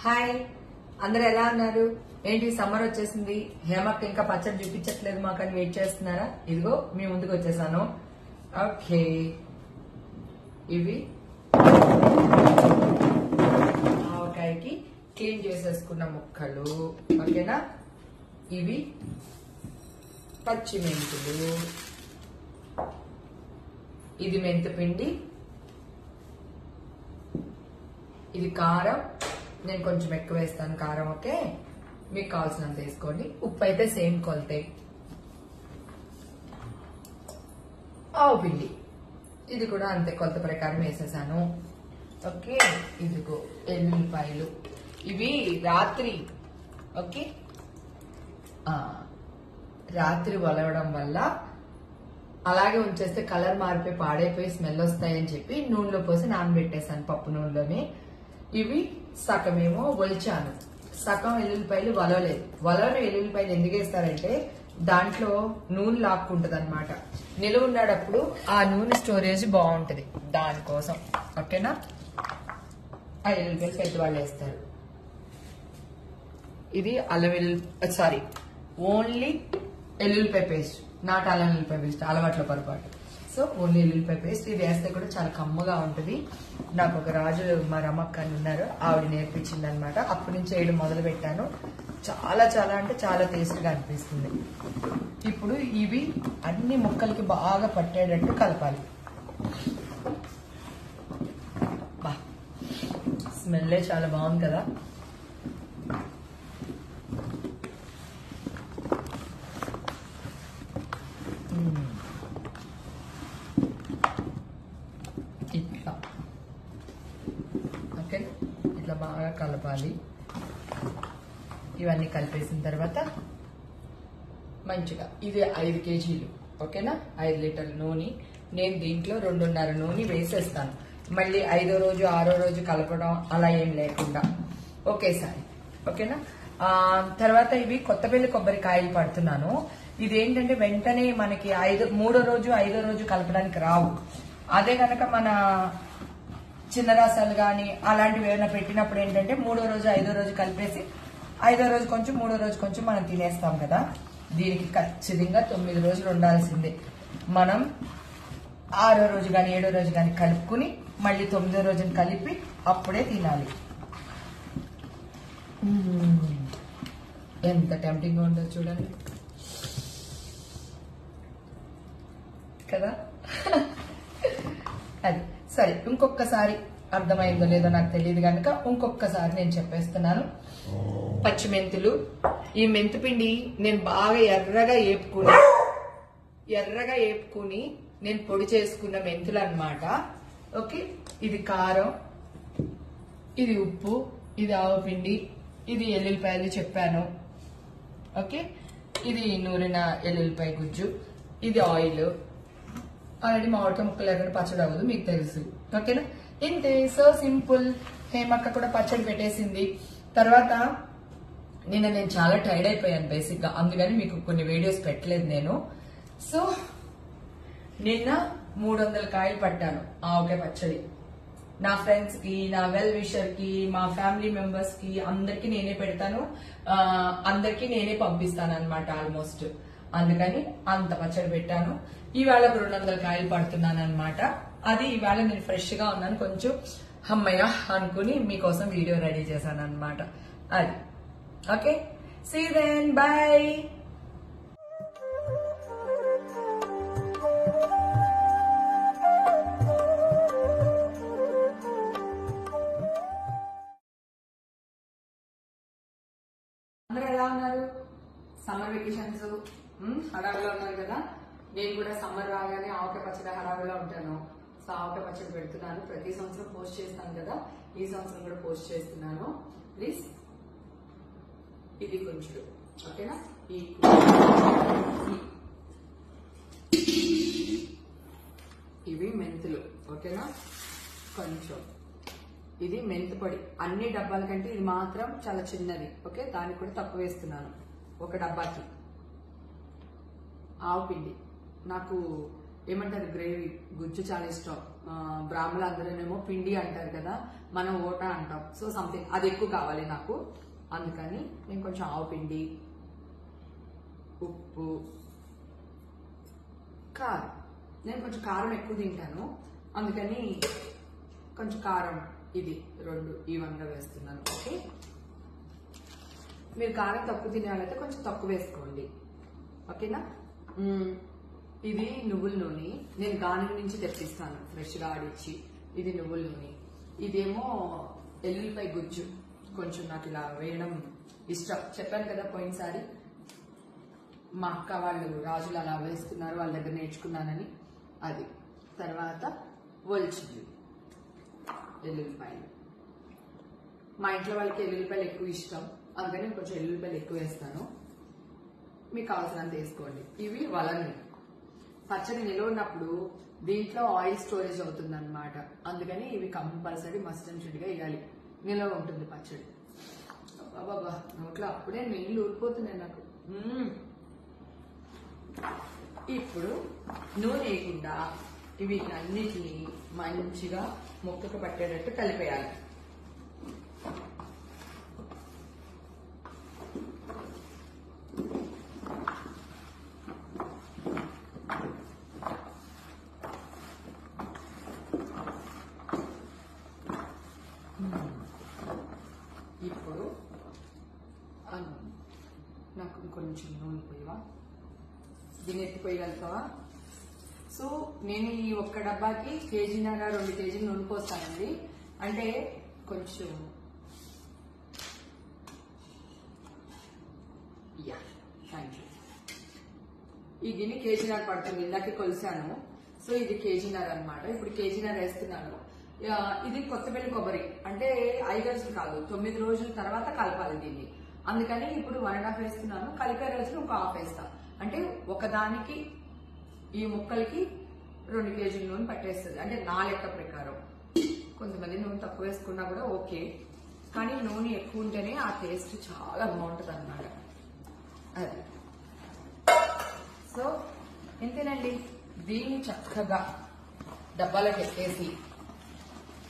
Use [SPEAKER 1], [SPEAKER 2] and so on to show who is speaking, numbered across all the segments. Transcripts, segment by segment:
[SPEAKER 1] Hi, అందరు ఎలా ఉన్నారు? ఏంటి సమ్మర్ వచ్చేసింది, హేమక్క ఇంకా పచ్చడి చూపించట్లేదు మాకు అని వెయిట్ చేస్తున్నారా? ఇదిగో మీ ముందుకు వచ్చేసాను. ఓకే, ఇవి ఆవకాయకి క్లీన్ చేసేసుకున్న ముక్కలు. ఓకేనా? ఇవి పచ్చిమెంతులు, ఇది మెంతిపిండి, ఇది కారం. నేను కొంచెం ఎక్కువ వేస్తాను కారం. ఓకే, మీకు కావాల్సినంత వేసుకోండి. ఉప్పు అయితే సేమ్ కొలతే. ఆవు పిండి, ఇది కూడా అంతే కొలత ప్రకారం వేసేసాను. ఓకే, ఇదిగో ఎల్లుల్లిపాయలు, ఇవి రాత్రి ఓకే రాత్రి వలవడం వల్ల అలాగే ఉంచేస్తే కలర్ మారిపోయి పాడైపోయి స్మెల్ వస్తాయని చెప్పి నూనెలో పోసి నానబెట్టేశాను, పప్పు నూనెలోనే. ఇవి సగమేమో ఒలిచాను, సగం ఎల్లుల్లిపాయలు వలవలేదు. వలవని ఎల్లుల్లిపాయలు ఎందుకు వేస్తారంటే దాంట్లో నూనె లాక్కుంటది అనమాట. నిలువ ఉన్నప్పుడు ఆ నూనె స్టోరేజ్ బాగుంటది, దానికోసం. ఓకేనా? ఆ ఎల్లుల్లిపాయలు పెద్దవాళ్ళు వేస్తారు. ఇది అల్లం ఓన్లీ ఎల్లుల్లిపాయ పేస్ట్, నాట్ అల్లం ఎల్లుల్లిపాయ పేస్ట్, అలవాట్లో పొరపాటు. సో ఓన్లీ ఎల్లుల్లిపాయ పేస్ట్. ఇది వేస్తే కూడా చాలా కమ్మగా ఉంటుంది. నాకు ఒక రాజు మా రమక్క అని ఉన్నారు, ఆవిడ నేర్పించింది అనమాట. అప్పటి నుంచి వేయడం మొదలు పెట్టాను. చాలా చాలా అంటే చాలా టేస్ట్గా అనిపిస్తుంది. ఇప్పుడు ఇవి అన్ని ముక్కలకి బాగా పట్టేటట్టు కలపాలి. బా, స్మెల్లే చాలా బాగుంది కదా. ఇట్లా ఓకే, ఇట్లా బాగా కలపాలి. ఇవన్నీ కలిపేసిన తర్వాత మంచిగా, ఇది 5 కేజీలు. ఓకేనా? 5 లీటర్ల నూనె. నేను దీంట్లో 2.5 నూనె వేసేస్తాను. మళ్ళీ 5వ రోజు 6వ రోజు కలపడం అలా ఏం లేకుండా ఒకేసారి. ఓకేనా? తర్వాత ఇవి కొత్తపల్లి కొబ్బరికాయలు పడుతున్నాను. ఇదేంటంటే వెంటనే మనకి 3వ రోజు 5వ రోజు కలపడానికి రావు. అదే కనుక మన చిన్న రసాలు కానీ అలాంటివి ఏమైనా పెట్టినప్పుడు ఏంటంటే 3వ రోజు 5వ రోజు కలిపేసి 5వ రోజు కొంచెం 3వ రోజు కొంచెం మనం తినేస్తాం కదా. దీనికి ఖచ్చితంగా 9 రోజులు ఉండాల్సిందే. మనం 6వ రోజు కానీ 7వ రోజు కానీ కలుపుకుని మళ్ళీ 9వ రోజుని కలిపి అప్పుడే తినాలి. ఎంత టెంప్టింగ్ గా ఉందో చూడండి కదా. అది సరే, ఇంకొకసారి అర్థమైందో లేదో నాకు తెలియదు కనుక ఇంకొకసారి నేను చెప్పేస్తున్నాను. పచ్చిమెంతులు, ఈ మెంతిపిండి నేను బాగా ఎర్రగా ఏపుకుని నేను పొడి చేసుకున్న మెంతులు అన్నమాట. ఓకే, ఇది కారం, ఇది ఉప్పు, ఇది ఆవపిండి, ఇది ఎల్లుల్లిపాయలు చెప్పాను. ఓకే, ఇది నూరిన ఎల్లుల్లిపాయ గుజ్జు, ఇది ఆయిల్. ఆల్రెడీ మామిడికాయ ముక్కలు ఎక్కడ పచ్చడి అవ్వదు, మీకు తెలుసు. ఓకేనా? ఇంతే, సో సింపుల్. హేమక్క కూడా పచ్చడి పెట్టేసింది. తర్వాత నేను చాలా టైర్డ్ అయిపోయాను బేసిక్ గా, అందుకని మీకు కొన్ని వీడియోస్ పెట్టలేదు నేను. సో నిన్న 300 కాయలు పట్టాను ఆవకాయ పచ్చడి. నా ఫ్రెండ్స్ కి, నా వెల్ విషర్ కి, మా ఫ్యామిలీ మెంబర్స్ కి అందరికి నేనే పెడతాను, అందరికి నేనే పంపిస్తాను అనమాట ఆల్మోస్ట్. అందుకని అంత పచ్చడి పెట్టాను. ఇవాళ 200 కాయలు పడుతున్నాను అనమాట. అది ఇవాళ నేను ఫ్రెష్ గా ఉన్నాను, కొంచెం అమ్మయ్య అనుకుని మీకోసం వీడియో రెడీ చేశాను అనమాట. అది ఓకే, సీ దెన్, బాయ్. అందరూ ఎలా ఉన్నారు? సమ్మర్ వెకేషన్స్ హడావిలో ఉన్నారు కదా. నేను కూడా సమ్మర్ రాగానే ఆవకాయ పచ్చడి హడావిలో ఉంటాను. సో ఆవకాయ పచ్చడి పెడుతున్నాను. ప్రతి సంవత్సరం పోస్ట్ చేస్తాను కదా, ఈ సంవత్సరం కూడా పోస్ట్ చేస్తున్నాను. ప్లీజ్ ఇది కొంచెం ఓకేనా. ఇవి మెంతులు. ఓకేనా? కొంచెం ఇది మెంతు పొడి. అన్ని డబ్బాల కంటే ఇది మాత్రం చాలా చిన్నది. ఓకే, దానికి కూడా తక్కువ వేస్తున్నాను ఒక డబ్బాకి. ఆవు పిండి నాకు
[SPEAKER 2] ఏమంటారు గ్రేవీ గుజ్జు చాలా ఇష్టం. బ్రాహ్మణులు అందరూనేమో పిండి అంటారు కదా, మనం ఓటా అంటాం. సో సంథింగ్ అది ఎక్కువ కావాలి నాకు. అందుకని నేను కొంచెం ఆవు పిండి, ఉప్పు, కారం. నేను కొంచెం కారం ఎక్కువ తింటాను, అందుకని కొంచెం కారం ఇది 2 ఈవెన్గా వేస్తున్నాను. ఓకే, మీరు కారం తక్కువ తినేవాళ్ళైతే కొంచెం తక్కువ వేసుకోండి. ఓకేనా. ఇది నువ్వుల నూనె, నేను గానుగ నుంచి తెప్పిస్తాను ఫ్రెష్గా ఆడిచ్చి. ఇది నువ్వుల నూనె. ఇదేమో ఎల్లుల్లిపాయ గుజ్జు. కొంచెం నాకు ఇలా వేయడం ఇష్టం, చెప్పాను కదా పోయినసారి మా అక్క వాళ్ళు రాజులు అలా వేస్తున్నారు, వాళ్ళ దగ్గర నేర్చుకున్నానని. అది తర్వాత ఒలిచింది ఎల్లుల్లిపాయలు. మా ఇంట్లో వాళ్ళకి ఎల్లుల్లిపాయలు ఎక్కువ ఇష్టం, అందుకని కొంచెం ఎల్లుల్లిపాయలు ఎక్కువ వేస్తాను. మీకు కావాల్సినంత వేసుకోండి. ఇవి వలని. పచ్చడి నిల్వ ఉన్నప్పుడు దీంట్లో ఆయిల్ స్టోరేజ్ అవుతుంది అనమాట, అందుకని ఇవి కంపల్సరీ మస్ట్ అండ్ షుడ్గా వేయాలి. నిల్వ ఉంటుంది పచ్చడి. బాబా నోట్లో అప్పుడే నీళ్ళు ఊరిపోతున్నాయి నాకు. ఇప్పుడు నూనె వేయకుండా వీటన్నిటిని మంచిగా ముక్కకు పట్టేటట్టు కలిపేయాలి. ఇప్పుడు నాకు కొంచెం నూనె పోయవా, దీన్ని ఎత్తిపోయగలుగుతావా? సో నేను ఈ ఒక్క డబ్బాకి కేజీన్నర 2 కేజీలు నూనె పోస్తానండి. అంటే కొంచెం థ్యాంక్ యూ. ఈ గిన్నె కేజీన్నర పడుతుంది, ఇందాకే కొలిసాను. సో ఇది కేజీన్నర అనమాట. ఇప్పుడు కేజీన్నర వేస్తున్నాను. ఇది కొత్తపల్లి కొబ్బరి, అంటే 5 రోజులు కాదు 9 రోజుల తర్వాత కలపాలి దీన్ని. అందుకని ఇప్పుడు 1.5 వేస్తున్నాను. కలిపే రోజులు ఒక 1/2 వేస్తాను. అంటే ఒకదానికి ఈ ముక్కలకి 2 కేజీల నూనె పట్టేస్తుంది, అంటే నా లెక్క ప్రకారం. కొంతమంది నూనె తక్కువ వేసుకున్నా కూడా ఓకే, కానీ నూనె ఎక్కువ ఉంటేనే ఆ టేస్ట్ చాలా బాగుంటుంది అన్నమాట. అది సో ఇంతేనండి. దీన్ని చక్కగా డబ్బాలోకి ఎత్తేసి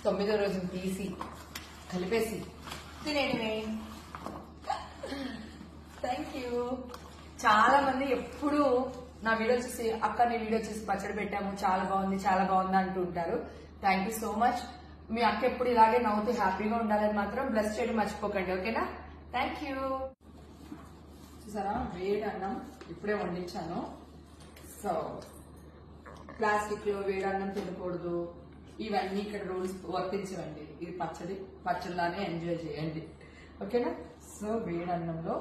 [SPEAKER 2] 9వ రోజున తీసి కలిపేసి తినేయడమే. Thank you. చాలా మంది ఎప్పుడు నా వీడియో చూసి అక్క నీ వీడియో చూసి పచ్చడి పెట్టాము చాలా బాగుంది అంటూ ఉంటారు. Thank you so much. మీ అక్క ఎప్పుడు ఇలాగే నవ్వుతూ హ్యాపీగా ఉండాలని మాత్రం బ్లెస్ చేయడం మర్చిపోకండి. ఓకేనా. Thank you. చూసారా వేడి అన్నం ఇప్పుడే వండించాను. సో ప్లాస్టిక్ లో వేడి అన్నం తినకూడదు, ఇవన్నీ ఇక్కడ రూల్స్ వర్తించవండి. ఇది పచ్చడిలానే ఎంజాయ్ చేయండి. ఓకేనా. సో వేడి అన్నంలో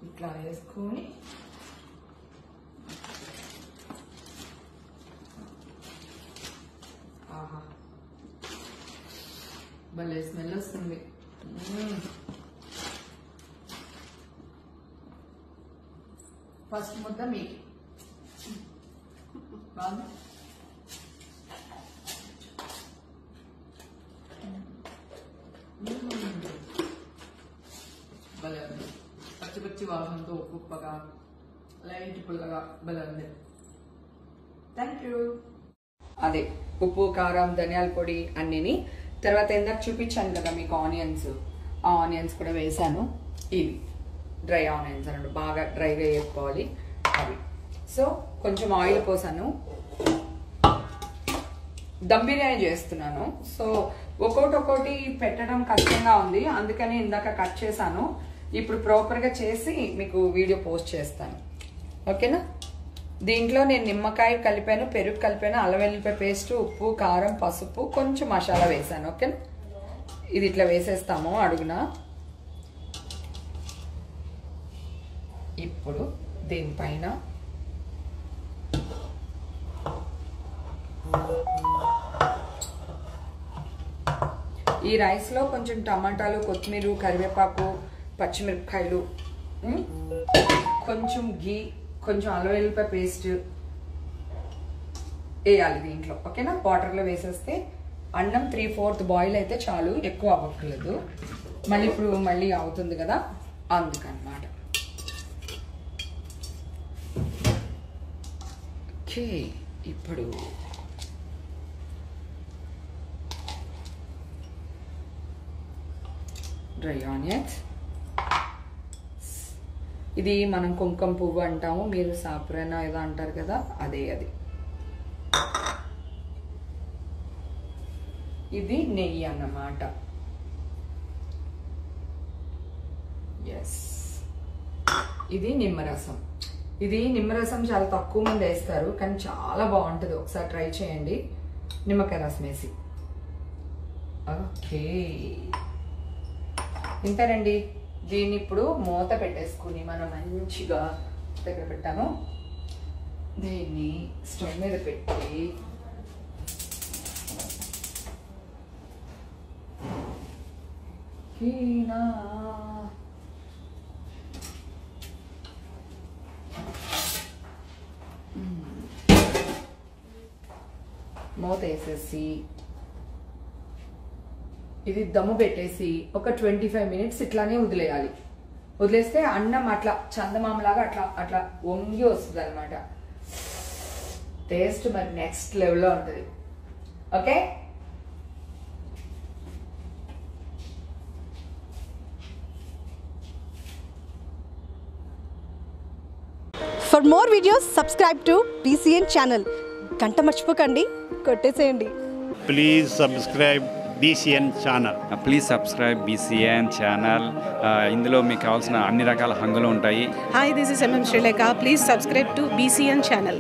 [SPEAKER 2] ఇట్లా వేసుకొని ఆహా భలే స్మెల్ వస్తుంది. ఫస్ట్ ముద్ద మీకు బాగుంది. భలే ఉంది. పచ్చి వాసనతో ఉప్పగా లైట్ పుల్లగా భలే ఉంది. Thank you. అదే ఉప్పు కారం ధనియాల పొడి అన్నిని. తర్వాత ఇందాక చూపించాను కదా మీకు ఆనియన్స్, ఆ ఆనియన్స్ కూడా వేసాను. ఇవి డ్రై ఆనియన్స్ అన్నట్టు బాగా డ్రైగా వేసుకోవాలి అవి. సో కొంచెం ఆయిల్ పోసాను. దమ్ బిర్యానీ చేస్తున్నాను. సో ఒక్కొక్కటి పెట్టడం కష్టంగా ఉంది, అందుకని ఇందాక కట్ చేశాను. ఇప్పుడు ప్రాపర్గా చేసి మీకు వీడియో పోస్ట్ చేస్తాను. ఓకేనా. దీంట్లో నేను నిమ్మకాయ కలిపాను, పెరుగు కలిపాను, అల్లం వెల్లుల్లిపాయ పేస్ట్, ఉప్పు కారం పసుపు కొంచెం మసాలా వేసాను. ఓకేనా. ఇది ఇట్లా వేసేస్తాము అడుగున. ఇప్పుడు దీనిపైన ఈ రైస్ లో కొంచెం టమాటాలు, కొత్తిమీర, కరివేపాకు, పచ్చిమిరపకాయలు, కొంచెం ఘీ, కొంచెం అల్లం వెల్లుల్లిపాయ పేస్ట్ వేయాలి దీంట్లో. ఓకేనా. వాటర్లో వేసేస్తే అన్నం 3/4 బాయిల్ అయితే చాలు, ఎక్కువ అవ్వట్లేదు. మళ్ళీ అవుతుంది కదా, అందుకన్నమాట. ఓకే
[SPEAKER 1] ఇప్పుడు డ్రై ఆనియన్స్. ఇది మనం కుంకుమ పువ్వు అంటాము, మీరు సాఫ్రాన్ ఏదో అంటారు కదా, అదే అది. ఇది నెయ్యి అన్నమాట. ఎస్, ఇది నిమ్మరసం. ఇది నిమ్మరసం చాలా తక్కువ మంది వేస్తారు, కానీ చాలా బాగుంటుంది. ఒకసారి ట్రై చేయండి నిమ్మకాయ రసం వేసి. ఓకే, ఇంతేనండి. దీన్ని ఇప్పుడు మూత పెట్టేసుకుని మనం మంచిగా దగ్గర పెట్టాము. దీన్ని స్టవ్ మీద పెట్టి మూత వేసేసి ఇది దమ్ము పెట్టేసి ఒక 25 మినిట్స్ ఇట్లానే వదిలేయాలి. వదిలేస్తే అన్నం అట్లా చందమామలాగా అట్లా అట్లా వంగి వస్తుంది అనమాట. టేస్ట్ మరి నెక్స్ట్ లెవెల్లో ఉంటుంది. Okay,
[SPEAKER 3] For more videos, subscribe to BCN channel. గంట మర్చిపోకండి, కొట్టేసేయండి.
[SPEAKER 4] Please subscribe BCN channel.
[SPEAKER 5] Please subscribe BCN channel. ఇందులో మీకు కావాల్సిన అన్ని రకాల హంగులు ఉంటాయి.
[SPEAKER 6] Hi, this is MM Sri Lanka. Please subscribe to BCN channel.